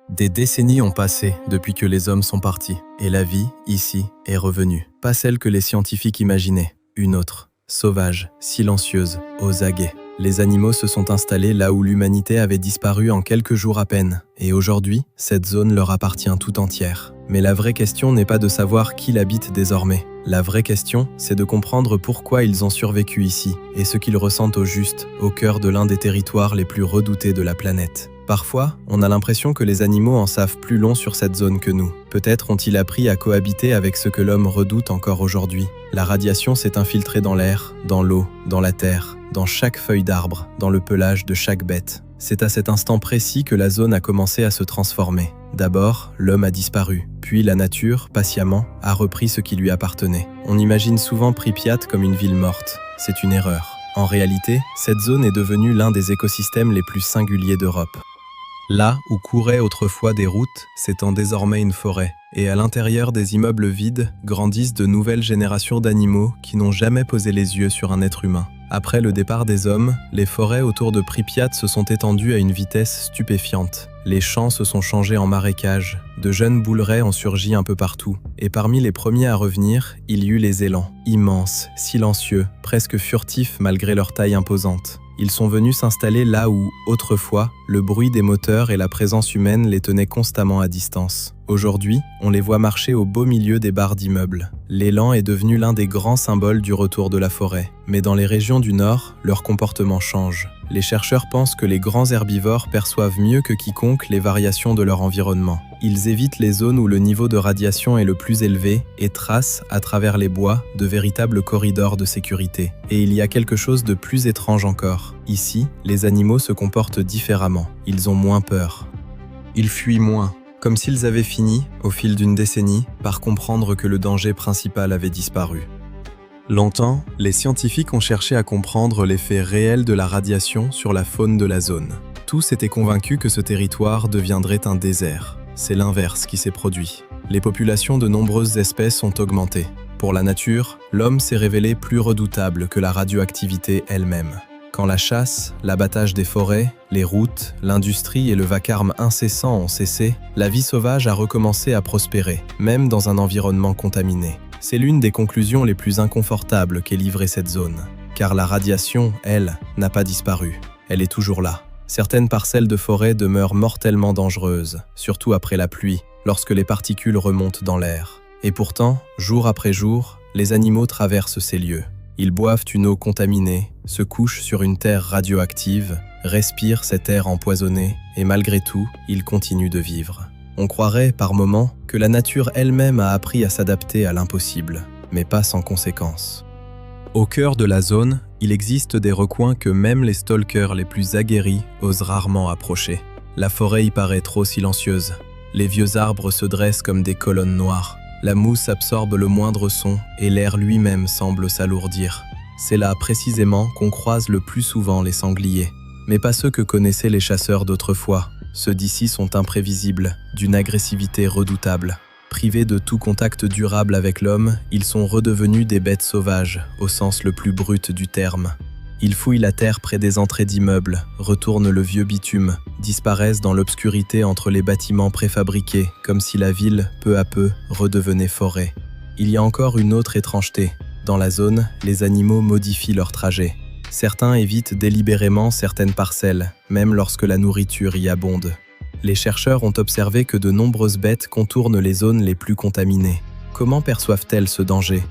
Des décennies ont passé depuis que les hommes sont partis, et la vie, ici, est revenue. Pas celle que les scientifiques imaginaient, une autre, sauvage, silencieuse, aux aguets. Les animaux se sont installés là où l'humanité avait disparu en quelques jours à peine, et aujourd'hui, cette zone leur appartient tout entière. Mais la vraie question n'est pas de savoir qui l'habite désormais. La vraie question, c'est de comprendre pourquoi ils ont survécu ici, et ce qu'ils ressentent au juste, au cœur de l'un des territoires les plus redoutés de la planète. Parfois, on a l'impression que les animaux en savent plus long sur cette zone que nous. Peut-être ont-ils appris à cohabiter avec ce que l'homme redoute encore aujourd'hui. La radiation s'est infiltrée dans l'air, dans l'eau, dans la terre, dans chaque feuille d'arbre, dans le pelage de chaque bête. C'est à cet instant précis que la zone a commencé à se transformer. D'abord, l'homme a disparu, puis la nature, patiemment, a repris ce qui lui appartenait. On imagine souvent Pripyat comme une ville morte. C'est une erreur. En réalité, cette zone est devenue l'un des écosystèmes les plus singuliers d'Europe. Là où couraient autrefois des routes, s'étend désormais une forêt. Et à l'intérieur des immeubles vides, grandissent de nouvelles générations d'animaux qui n'ont jamais posé les yeux sur un être humain. Après le départ des hommes, les forêts autour de Pripyat se sont étendues à une vitesse stupéfiante. Les champs se sont changés en marécages, de jeunes bouleraies ont surgi un peu partout. Et parmi les premiers à revenir, il y eut les élans, immenses, silencieux, presque furtifs malgré leur taille imposante. Ils sont venus s'installer là où, autrefois, le bruit des moteurs et la présence humaine les tenaient constamment à distance. Aujourd'hui, on les voit marcher au beau milieu des barres d'immeubles. L'élan est devenu l'un des grands symboles du retour de la forêt. Mais dans les régions du Nord, leur comportement change. Les chercheurs pensent que les grands herbivores perçoivent mieux que quiconque les variations de leur environnement. Ils évitent les zones où le niveau de radiation est le plus élevé et tracent, à travers les bois, de véritables corridors de sécurité. Et il y a quelque chose de plus étrange encore. Ici, les animaux se comportent différemment. Ils ont moins peur. Ils fuient moins. Comme s'ils avaient fini, au fil d'une décennie, par comprendre que le danger principal avait disparu. Longtemps, les scientifiques ont cherché à comprendre l'effet réel de la radiation sur la faune de la zone. Tous étaient convaincus que ce territoire deviendrait un désert. C'est l'inverse qui s'est produit. Les populations de nombreuses espèces ont augmenté. Pour la nature, l'homme s'est révélé plus redoutable que la radioactivité elle-même. Quand la chasse, l'abattage des forêts, les routes, l'industrie et le vacarme incessant ont cessé, la vie sauvage a recommencé à prospérer, même dans un environnement contaminé. C'est l'une des conclusions les plus inconfortables qu'ait livrée cette zone. Car la radiation, elle, n'a pas disparu. Elle est toujours là. Certaines parcelles de forêt demeurent mortellement dangereuses, surtout après la pluie, lorsque les particules remontent dans l'air. Et pourtant, jour après jour, les animaux traversent ces lieux. Ils boivent une eau contaminée, se couchent sur une terre radioactive, respirent cet air empoisonné, et malgré tout, ils continuent de vivre. On croirait, par moments, que la nature elle-même a appris à s'adapter à l'impossible, mais pas sans conséquences. Au cœur de la zone, il existe des recoins que même les stalkers les plus aguerris osent rarement approcher. La forêt y paraît trop silencieuse. Les vieux arbres se dressent comme des colonnes noires. La mousse absorbe le moindre son et l'air lui-même semble s'alourdir. C'est là précisément qu'on croise le plus souvent les sangliers. Mais pas ceux que connaissaient les chasseurs d'autrefois. Ceux d'ici sont imprévisibles, d'une agressivité redoutable. Privés de tout contact durable avec l'homme, ils sont redevenus des bêtes sauvages, au sens le plus brut du terme. Ils fouillent la terre près des entrées d'immeubles, retournent le vieux bitume, disparaissent dans l'obscurité entre les bâtiments préfabriqués, comme si la ville, peu à peu, redevenait forêt. Il y a encore une autre étrangeté. Dans la zone, les animaux modifient leur trajet. Certains évitent délibérément certaines parcelles, même lorsque la nourriture y abonde. Les chercheurs ont observé que de nombreuses bêtes contournent les zones les plus contaminées. Comment perçoivent-elles ce danger?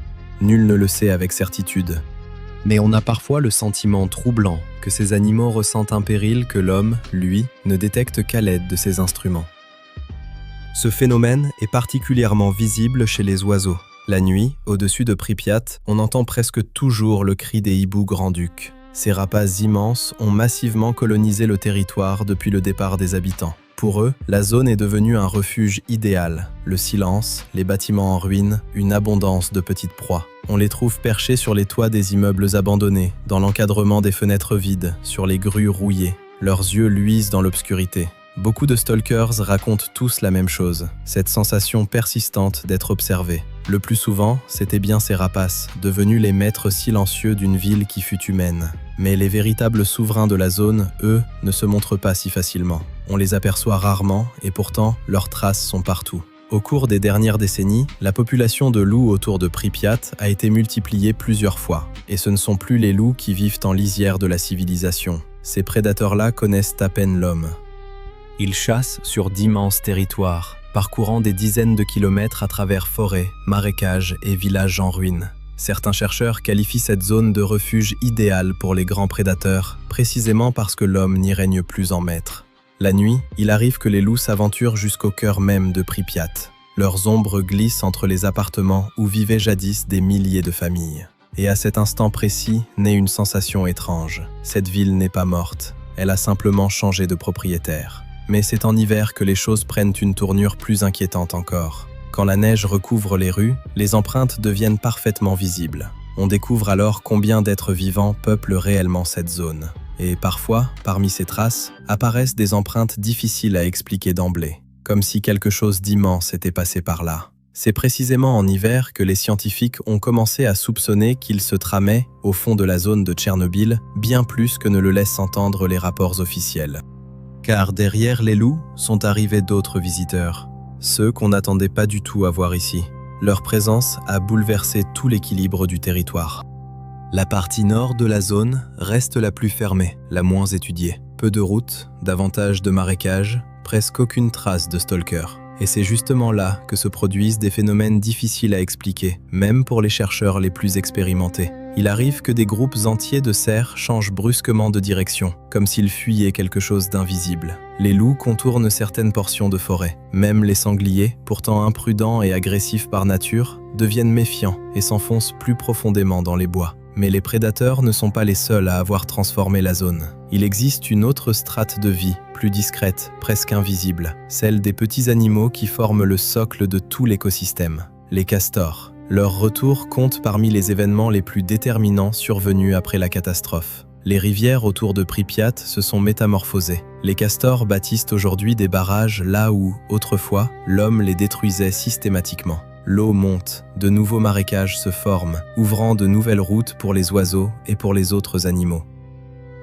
Nul ne le sait avec certitude. Mais on a parfois le sentiment troublant que ces animaux ressentent un péril que l'homme, lui, ne détecte qu'à l'aide de ses instruments. Ce phénomène est particulièrement visible chez les oiseaux. La nuit, au-dessus de Pripyat, on entend presque toujours le cri des hiboux grands-ducs. Ces rapaces immenses ont massivement colonisé le territoire depuis le départ des habitants. Pour eux, la zone est devenue un refuge idéal. Le silence, les bâtiments en ruine, une abondance de petites proies. On les trouve perchés sur les toits des immeubles abandonnés, dans l'encadrement des fenêtres vides, sur les grues rouillées. Leurs yeux luisent dans l'obscurité. Beaucoup de stalkers racontent tous la même chose, cette sensation persistante d'être observés. Le plus souvent, c'étaient bien ces rapaces, devenus les maîtres silencieux d'une ville qui fut humaine. Mais les véritables souverains de la zone, eux, ne se montrent pas si facilement. On les aperçoit rarement et pourtant leurs traces sont partout. Au cours des dernières décennies, la population de loups autour de Pripyat a été multipliée plusieurs fois. Et ce ne sont plus les loups qui vivent en lisière de la civilisation. Ces prédateurs-là connaissent à peine l'homme. Ils chassent sur d'immenses territoires, parcourant des dizaines de kilomètres à travers forêts, marécages et villages en ruine. Certains chercheurs qualifient cette zone de refuge idéal pour les grands prédateurs, précisément parce que l'homme n'y règne plus en maître. La nuit, il arrive que les loups s'aventurent jusqu'au cœur même de Pripyat. Leurs ombres glissent entre les appartements où vivaient jadis des milliers de familles. Et à cet instant précis, naît une sensation étrange. Cette ville n'est pas morte, elle a simplement changé de propriétaire. Mais c'est en hiver que les choses prennent une tournure plus inquiétante encore. Quand la neige recouvre les rues, les empreintes deviennent parfaitement visibles. On découvre alors combien d'êtres vivants peuplent réellement cette zone. Et parfois, parmi ces traces, apparaissent des empreintes difficiles à expliquer d'emblée, comme si quelque chose d'immense était passé par là. C'est précisément en hiver que les scientifiques ont commencé à soupçonner qu'il se tramait, au fond de la zone de Tchernobyl, bien plus que ne le laissent entendre les rapports officiels. Car derrière les loups sont arrivés d'autres visiteurs, ceux qu'on n'attendait pas du tout à voir ici. Leur présence a bouleversé tout l'équilibre du territoire. La partie nord de la zone reste la plus fermée, la moins étudiée. Peu de routes, davantage de marécages, presque aucune trace de stalkers. Et c'est justement là que se produisent des phénomènes difficiles à expliquer, même pour les chercheurs les plus expérimentés. Il arrive que des groupes entiers de cerfs changent brusquement de direction, comme s'ils fuyaient quelque chose d'invisible. Les loups contournent certaines portions de forêt. Même les sangliers, pourtant imprudents et agressifs par nature, deviennent méfiants et s'enfoncent plus profondément dans les bois. Mais les prédateurs ne sont pas les seuls à avoir transformé la zone. Il existe une autre strate de vie, plus discrète, presque invisible, celle des petits animaux qui forment le socle de tout l'écosystème, les castors. Leur retour compte parmi les événements les plus déterminants survenus après la catastrophe. Les rivières autour de Pripyat se sont métamorphosées. Les castors bâtissent aujourd'hui des barrages là où, autrefois, l'homme les détruisait systématiquement. L'eau monte, de nouveaux marécages se forment, ouvrant de nouvelles routes pour les oiseaux et pour les autres animaux.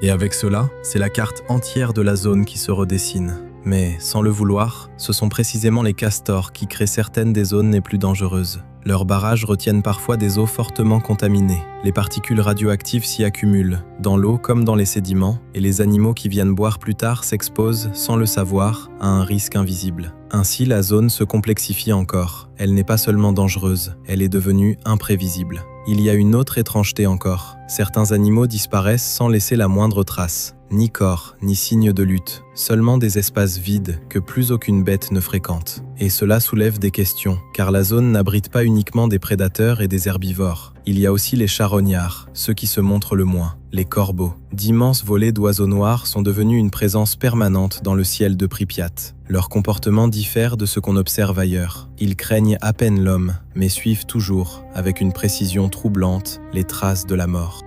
Et avec cela, c'est la carte entière de la zone qui se redessine. Mais, sans le vouloir, ce sont précisément les castors qui créent certaines des zones les plus dangereuses. Leurs barrages retiennent parfois des eaux fortement contaminées. Les particules radioactives s'y accumulent, dans l'eau comme dans les sédiments, et les animaux qui viennent boire plus tard s'exposent, sans le savoir, à un risque invisible. Ainsi, la zone se complexifie encore. Elle n'est pas seulement dangereuse, elle est devenue imprévisible. Il y a une autre étrangeté encore. Certains animaux disparaissent sans laisser la moindre trace. Ni corps, ni signe de lutte, seulement des espaces vides que plus aucune bête ne fréquente. Et cela soulève des questions, car la zone n'abrite pas uniquement des prédateurs et des herbivores. Il y a aussi les charognards, ceux qui se montrent le moins, les corbeaux. D'immenses volées d'oiseaux noirs sont devenus une présence permanente dans le ciel de Pripyat. Leur comportement diffère de ce qu'on observe ailleurs. Ils craignent à peine l'homme, mais suivent toujours, avec une précision troublante, les traces de la mort.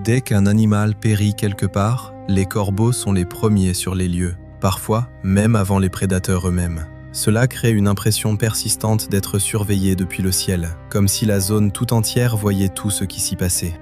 Dès qu'un animal périt quelque part, les corbeaux sont les premiers sur les lieux, parfois même avant les prédateurs eux-mêmes. Cela crée une impression persistante d'être surveillé depuis le ciel, comme si la zone tout entière voyait tout ce qui s'y passait.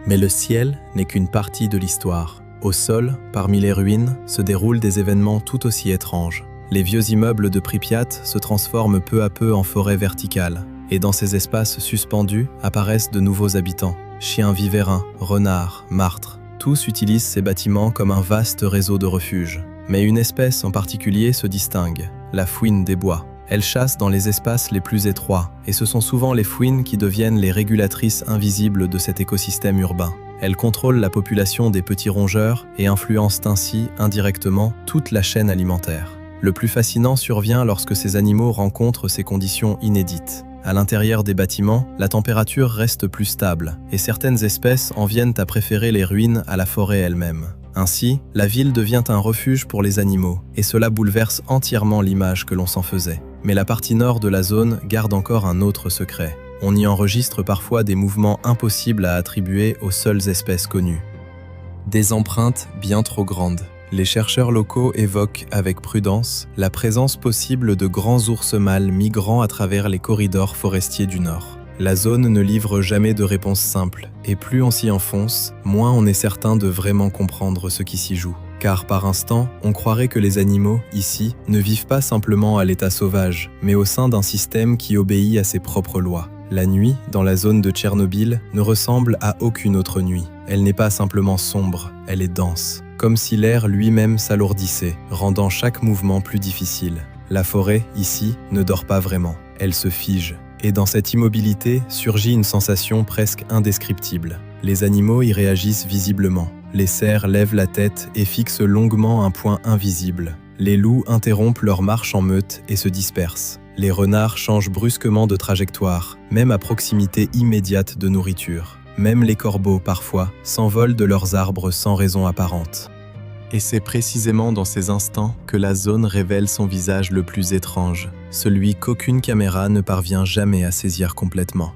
Mais le ciel n'est qu'une partie de l'histoire. Au sol, parmi les ruines, se déroulent des événements tout aussi étranges. Les vieux immeubles de Pripyat se transforment peu à peu en forêts verticales, et dans ces espaces suspendus apparaissent de nouveaux habitants. Chiens vivérins, renards, martres, tous utilisent ces bâtiments comme un vaste réseau de refuges. Mais une espèce en particulier se distingue, la fouine des bois. Elle chasse dans les espaces les plus étroits, et ce sont souvent les fouines qui deviennent les régulatrices invisibles de cet écosystème urbain. Elles contrôlent la population des petits rongeurs et influencent ainsi, indirectement, toute la chaîne alimentaire. Le plus fascinant survient lorsque ces animaux rencontrent ces conditions inédites. À l'intérieur des bâtiments, la température reste plus stable, et certaines espèces en viennent à préférer les ruines à la forêt elle-même. Ainsi, la ville devient un refuge pour les animaux, et cela bouleverse entièrement l'image que l'on s'en faisait. Mais la partie nord de la zone garde encore un autre secret. On y enregistre parfois des mouvements impossibles à attribuer aux seules espèces connues. Des empreintes bien trop grandes. Les chercheurs locaux évoquent avec prudence la présence possible de grands ours mâles migrant à travers les corridors forestiers du Nord. La zone ne livre jamais de réponse simple, et plus on s'y enfonce, moins on est certain de vraiment comprendre ce qui s'y joue. car par instant, on croirait que les animaux, ici, ne vivent pas simplement à l'état sauvage, mais au sein d'un système qui obéit à ses propres lois. La nuit, dans la zone de Tchernobyl, ne ressemble à aucune autre nuit. Elle n'est pas simplement sombre, elle est dense, comme si l'air lui-même s'alourdissait, rendant chaque mouvement plus difficile. La forêt, ici, ne dort pas vraiment, elle se fige. Et dans cette immobilité surgit une sensation presque indescriptible. Les animaux y réagissent visiblement. Les cerfs lèvent la tête et fixent longuement un point invisible. Les loups interrompent leur marche en meute et se dispersent. Les renards changent brusquement de trajectoire, même à proximité immédiate de nourriture. Même les corbeaux, parfois, s'envolent de leurs arbres sans raison apparente. Et c'est précisément dans ces instants que la zone révèle son visage le plus étrange, celui qu'aucune caméra ne parvient jamais à saisir complètement.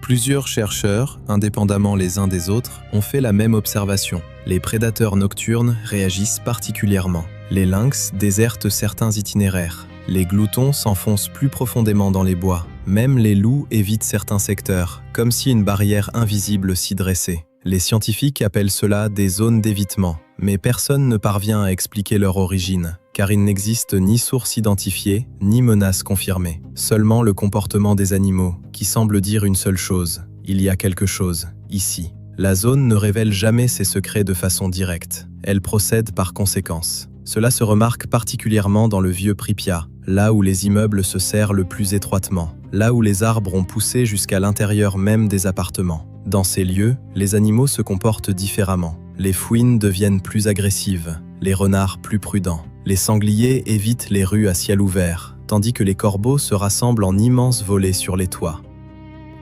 Plusieurs chercheurs, indépendamment les uns des autres, ont fait la même observation. Les prédateurs nocturnes réagissent particulièrement. Les lynx désertent certains itinéraires. Les gloutons s'enfoncent plus profondément dans les bois. Même les loups évitent certains secteurs, comme si une barrière invisible s'y dressait. Les scientifiques appellent cela des zones d'évitement, mais personne ne parvient à expliquer leur origine, car il n'existe ni source identifiée, ni menace confirmée. Seulement le comportement des animaux, qui semble dire une seule chose. Il y a quelque chose, ici. La zone ne révèle jamais ses secrets de façon directe. Elle procède par conséquence. Cela se remarque particulièrement dans le vieux Pripyat, là où les immeubles se serrent le plus étroitement, là où les arbres ont poussé jusqu'à l'intérieur même des appartements. Dans ces lieux, les animaux se comportent différemment. Les fouines deviennent plus agressives, les renards plus prudents. Les sangliers évitent les rues à ciel ouvert, tandis que les corbeaux se rassemblent en immenses volées sur les toits.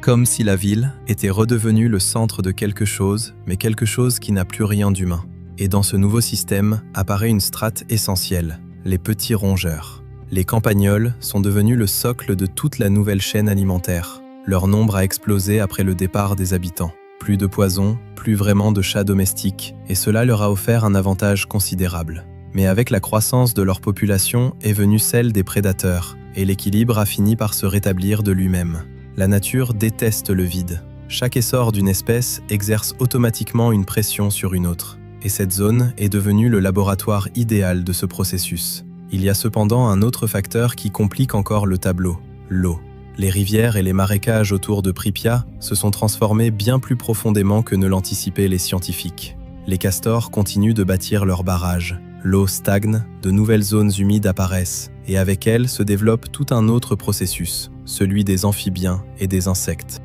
Comme si la ville était redevenue le centre de quelque chose, mais quelque chose qui n'a plus rien d'humain. Et dans ce nouveau système apparaît une strate essentielle, les petits rongeurs. Les campagnols sont devenus le socle de toute la nouvelle chaîne alimentaire. Leur nombre a explosé après le départ des habitants. Plus de poisons, plus vraiment de chats domestiques, et cela leur a offert un avantage considérable. Mais avec la croissance de leur population est venue celle des prédateurs, et l'équilibre a fini par se rétablir de lui-même. La nature déteste le vide. Chaque essor d'une espèce exerce automatiquement une pression sur une autre. Et cette zone est devenue le laboratoire idéal de ce processus. Il y a cependant un autre facteur qui complique encore le tableau, l'eau. Les rivières et les marécages autour de Pripyat se sont transformés bien plus profondément que ne l'anticipaient les scientifiques. Les castors continuent de bâtir leurs barrages. L'eau stagne, de nouvelles zones humides apparaissent, et avec elles se développe tout un autre processus, celui des amphibiens et des insectes.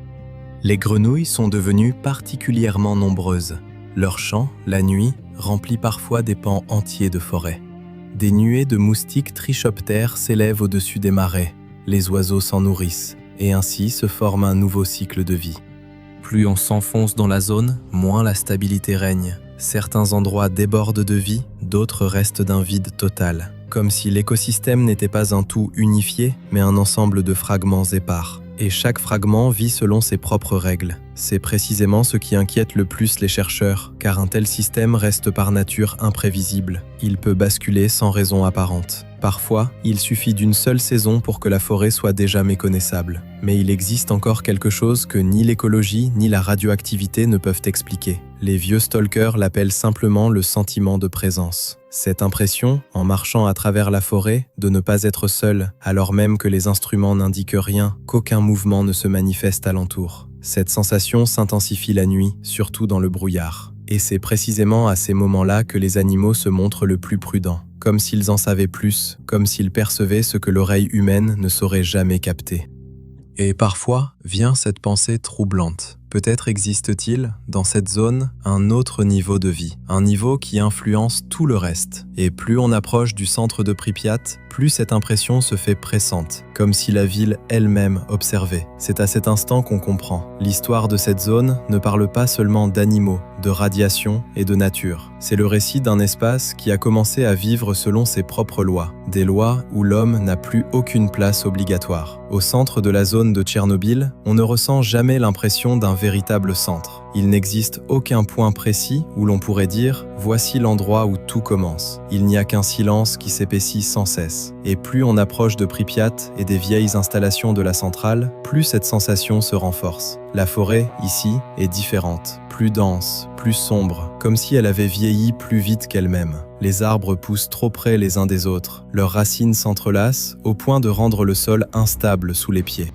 Les grenouilles sont devenues particulièrement nombreuses. Leur chant, la nuit, remplit parfois des pans entiers de forêt. Des nuées de moustiques trichoptères s'élèvent au-dessus des marais. Les oiseaux s'en nourrissent, et ainsi se forme un nouveau cycle de vie. Plus on s'enfonce dans la zone, moins la stabilité règne. Certains endroits débordent de vie, d'autres restent d'un vide total. Comme si l'écosystème n'était pas un tout unifié, mais un ensemble de fragments épars. Et chaque fragment vit selon ses propres règles. C'est précisément ce qui inquiète le plus les chercheurs, car un tel système reste par nature imprévisible. Il peut basculer sans raison apparente. Parfois, il suffit d'une seule saison pour que la forêt soit déjà méconnaissable. Mais il existe encore quelque chose que ni l'écologie ni la radioactivité ne peuvent expliquer. Les vieux stalkers l'appellent simplement le sentiment de présence. Cette impression, en marchant à travers la forêt, de ne pas être seul, alors même que les instruments n'indiquent rien, qu'aucun mouvement ne se manifeste alentour. Cette sensation s'intensifie la nuit, surtout dans le brouillard. Et c'est précisément à ces moments-là que les animaux se montrent le plus prudents, comme s'ils en savaient plus, comme s'ils percevaient ce que l'oreille humaine ne saurait jamais capter. Et parfois vient cette pensée troublante. Peut-être existe-t-il, dans cette zone, un autre niveau de vie, un niveau qui influence tout le reste. Et plus on approche du centre de Pripyat, plus cette impression se fait pressante, comme si la ville elle-même observait. C'est à cet instant qu'on comprend. L'histoire de cette zone ne parle pas seulement d'animaux, de radiation et de nature. C'est le récit d'un espace qui a commencé à vivre selon ses propres lois, des lois où l'homme n'a plus aucune place obligatoire. Au centre de la zone de Tchernobyl, on ne ressent jamais l'impression d'un véritable centre. Il n'existe aucun point précis où l'on pourrait dire « voici l'endroit où tout commence ». Il n'y a qu'un silence qui s'épaissit sans cesse. Et plus on approche de Pripyat et des vieilles installations de la centrale, plus cette sensation se renforce. La forêt, ici, est différente, plus dense, plus sombre, comme si elle avait vieilli plus vite qu'elle-même. Les arbres poussent trop près les uns des autres. Leurs racines s'entrelacent au point de rendre le sol instable sous les pieds.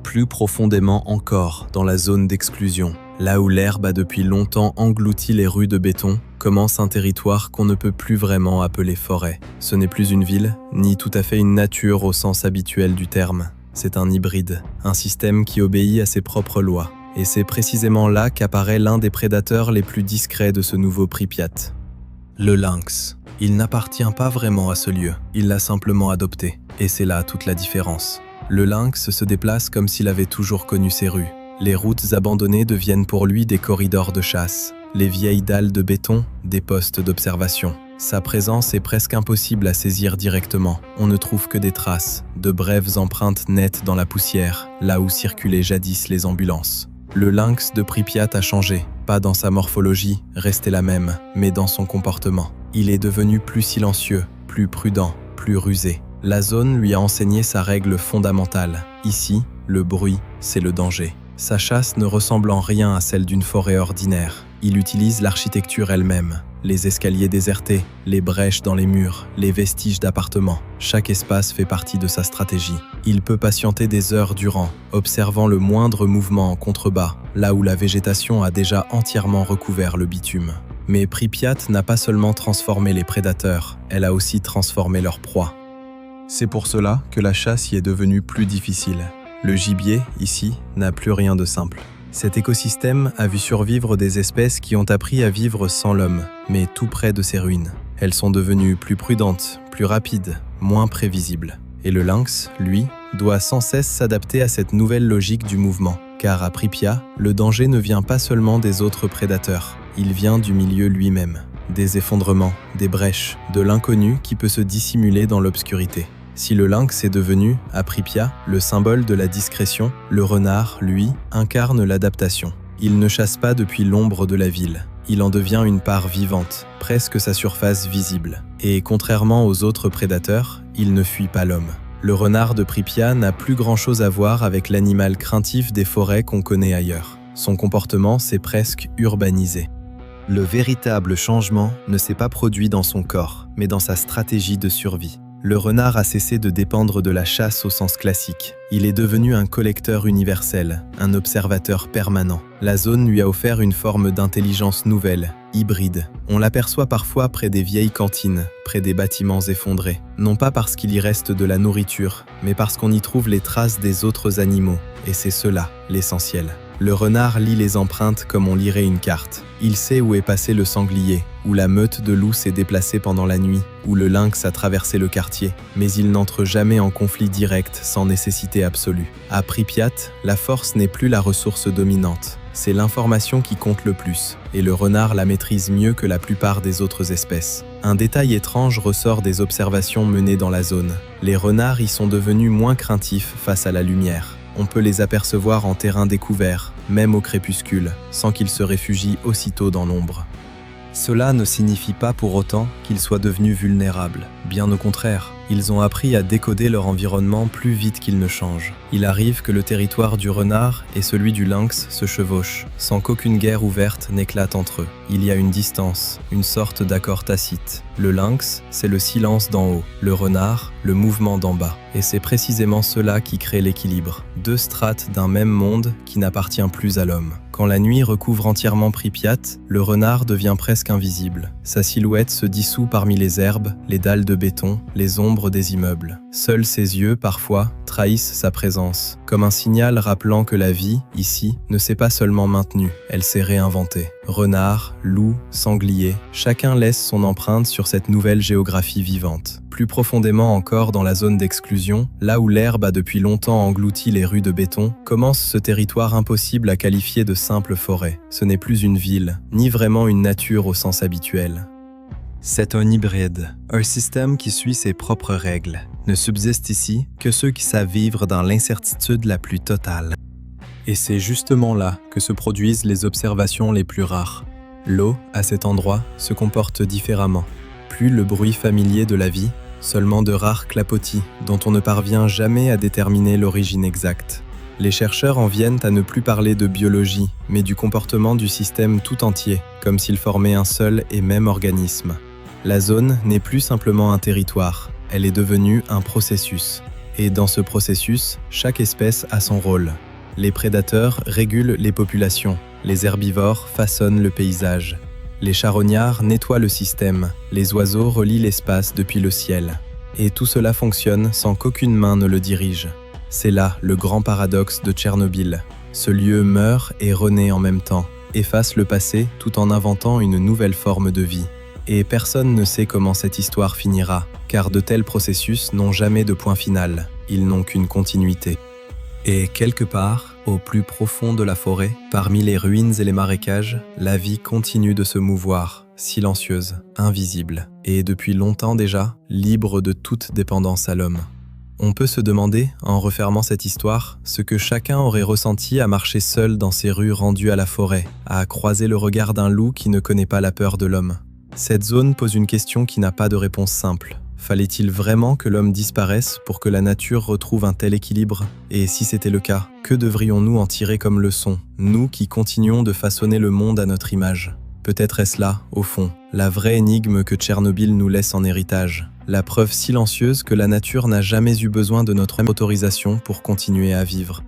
Plus profondément encore, dans la zone d'exclusion, là où l'herbe a depuis longtemps englouti les rues de béton, commence un territoire qu'on ne peut plus vraiment appeler forêt. Ce n'est plus une ville, ni tout à fait une nature au sens habituel du terme. C'est un hybride, un système qui obéit à ses propres lois. Et c'est précisément là qu'apparaît l'un des prédateurs les plus discrets de ce nouveau Pripyat. Le lynx. Il n'appartient pas vraiment à ce lieu, il l'a simplement adopté. Et c'est là toute la différence. Le lynx se déplace comme s'il avait toujours connu ces rues. Les routes abandonnées deviennent pour lui des corridors de chasse. Les vieilles dalles de béton, des postes d'observation. Sa présence est presque impossible à saisir directement. On ne trouve que des traces, de brèves empreintes nettes dans la poussière, là où circulaient jadis les ambulances. Le lynx de Pripyat a changé, pas dans sa morphologie, restée la même, mais dans son comportement. Il est devenu plus silencieux, plus prudent, plus rusé. La zone lui a enseigné sa règle fondamentale. Ici, le bruit, c'est le danger. Sa chasse ne ressemble en rien à celle d'une forêt ordinaire. Il utilise l'architecture elle-même. Les escaliers désertés, les brèches dans les murs, les vestiges d'appartements. Chaque espace fait partie de sa stratégie. Il peut patienter des heures durant, observant le moindre mouvement en contrebas, là où la végétation a déjà entièrement recouvert le bitume. Mais Pripyat n'a pas seulement transformé les prédateurs, elle a aussi transformé leur proie. C'est pour cela que la chasse y est devenue plus difficile. Le gibier, ici, n'a plus rien de simple. Cet écosystème a vu survivre des espèces qui ont appris à vivre sans l'homme, mais tout près de ses ruines. Elles sont devenues plus prudentes, plus rapides, moins prévisibles. Et le lynx, lui, doit sans cesse s'adapter à cette nouvelle logique du mouvement. Car à Pripyat, le danger ne vient pas seulement des autres prédateurs, il vient du milieu lui-même. Des effondrements, des brèches, de l'inconnu qui peut se dissimuler dans l'obscurité. Si le lynx est devenu, à Pripyat, le symbole de la discrétion, le renard, lui, incarne l'adaptation. Il ne chasse pas depuis l'ombre de la ville. Il en devient une part vivante, presque sa surface visible. Et contrairement aux autres prédateurs, il ne fuit pas l'homme. Le renard de Pripyat n'a plus grand-chose à voir avec l'animal craintif des forêts qu'on connaît ailleurs. Son comportement s'est presque urbanisé. Le véritable changement ne s'est pas produit dans son corps, mais dans sa stratégie de survie. Le renard a cessé de dépendre de la chasse au sens classique. Il est devenu un collecteur universel, un observateur permanent. La zone lui a offert une forme d'intelligence nouvelle, hybride. On l'aperçoit parfois près des vieilles cantines, près des bâtiments effondrés. Non pas parce qu'il y reste de la nourriture, mais parce qu'on y trouve les traces des autres animaux. Et c'est cela, l'essentiel. Le renard lit les empreintes comme on lirait une carte. Il sait où est passé le sanglier, où la meute de loups s'est déplacée pendant la nuit, où le lynx a traversé le quartier, mais il n'entre jamais en conflit direct sans nécessité absolue. À Pripyat, la force n'est plus la ressource dominante, c'est l'information qui compte le plus, et le renard la maîtrise mieux que la plupart des autres espèces. Un détail étrange ressort des observations menées dans la zone. Les renards y sont devenus moins craintifs face à la lumière. On peut les apercevoir en terrain découvert, même au crépuscule, sans qu'ils se réfugient aussitôt dans l'ombre. Cela ne signifie pas pour autant qu'ils soient devenus vulnérables. Bien au contraire, ils ont appris à décoder leur environnement plus vite qu'ils ne changent. Il arrive que le territoire du renard et celui du lynx se chevauchent, sans qu'aucune guerre ouverte n'éclate entre eux. Il y a une distance, une sorte d'accord tacite. Le lynx, c'est le silence d'en haut, le renard, le mouvement d'en bas. Et c'est précisément cela qui crée l'équilibre. Deux strates d'un même monde qui n'appartient plus à l'homme. Quand la nuit recouvre entièrement Pripyat, le renard devient presque invisible. Sa silhouette se dissout parmi les herbes, les dalles de béton, les ombres des immeubles. Seuls ses yeux, parfois, trahissent sa présence, comme un signal rappelant que la vie, ici, ne s'est pas seulement maintenue, elle s'est réinventée. Renard, loup, sanglier, chacun laisse son empreinte sur cette nouvelle géographie vivante. Plus profondément encore dans la zone d'exclusion, là où l'herbe a depuis longtemps englouti les rues de béton, commence ce territoire impossible à qualifier de simple forêt. Ce n'est plus une ville, ni vraiment une nature au sens habituel. C'est un hybride, un système qui suit ses propres règles. Ne subsistent ici que ceux qui savent vivre dans l'incertitude la plus totale. Et c'est justement là que se produisent les observations les plus rares. L'eau, à cet endroit, se comporte différemment. Plus le bruit familier de la vie, seulement de rares clapotis dont on ne parvient jamais à déterminer l'origine exacte. Les chercheurs en viennent à ne plus parler de biologie, mais du comportement du système tout entier, comme s'il formait un seul et même organisme. La zone n'est plus simplement un territoire, elle est devenue un processus. Et dans ce processus, chaque espèce a son rôle. Les prédateurs régulent les populations, les herbivores façonnent le paysage. Les charognards nettoient le système, les oiseaux relient l'espace depuis le ciel. Et tout cela fonctionne sans qu'aucune main ne le dirige. C'est là le grand paradoxe de Tchernobyl. Ce lieu meurt et renaît en même temps, efface le passé tout en inventant une nouvelle forme de vie. Et personne ne sait comment cette histoire finira, car de tels processus n'ont jamais de point final, ils n'ont qu'une continuité. Et quelque part, au plus profond de la forêt, parmi les ruines et les marécages, la vie continue de se mouvoir, silencieuse, invisible, et depuis longtemps déjà, libre de toute dépendance à l'homme. On peut se demander, en refermant cette histoire, ce que chacun aurait ressenti à marcher seul dans ces rues rendues à la forêt, à croiser le regard d'un loup qui ne connaît pas la peur de l'homme. Cette zone pose une question qui n'a pas de réponse simple. Fallait-il vraiment que l'homme disparaisse pour que la nature retrouve un tel équilibre? Et si c'était le cas, que devrions-nous en tirer comme leçon, nous qui continuons de façonner le monde à notre image? Peut-être est-ce là, au fond, la vraie énigme que Tchernobyl nous laisse en héritage, la preuve silencieuse que la nature n'a jamais eu besoin de notre autorisation pour continuer à vivre.